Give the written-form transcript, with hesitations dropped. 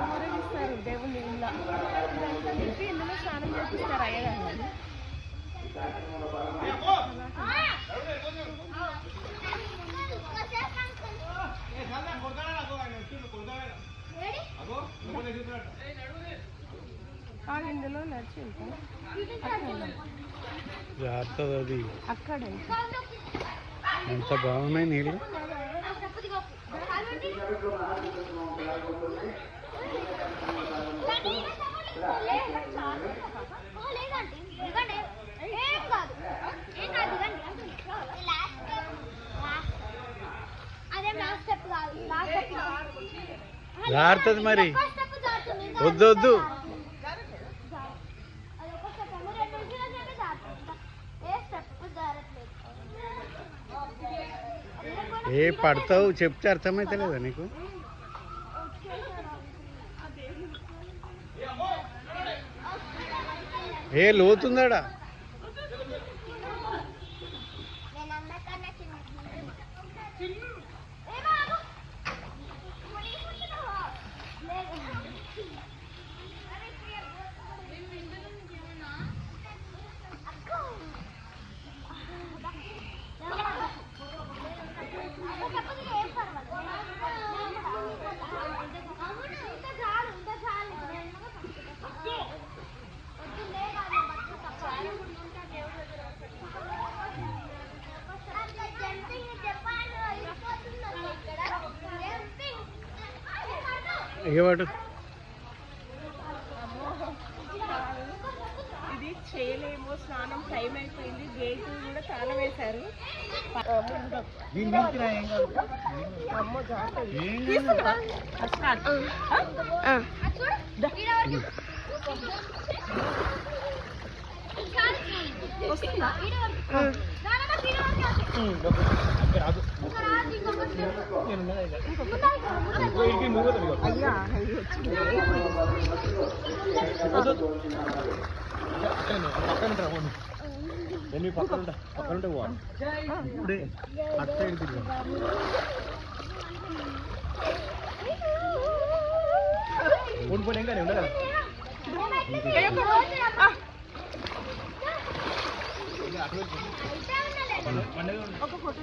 ఊరేగిస్తారు దేవుని ఇంట్లో ఇదంతా తిప్పి ఇందులో స్నానం చేపిస్తారు అయ్యగారు. ఇందులో నడిచి జాగ్రత్త అక్కడ ఎంత బాగున్నాయి నీళ్ళు. జారుతుంది మరి, వద్దు వద్దు. ఏ పడతావు చెప్తే అర్థమైతే లేదా నీకు? ఏ లోతుందాడా? ఏవాడు ఇది చేయలేమో, స్నానం టైం అయిపోయింది, గేటు కూడా తాళం వేశారు. అమ్మో వస్తుందా? పక్కనుంటే ఇప్పుడే అటు సైడ్ తిరిగి ఓడిపోయి ఇంకా ఉండదా? ఒక ఫోటో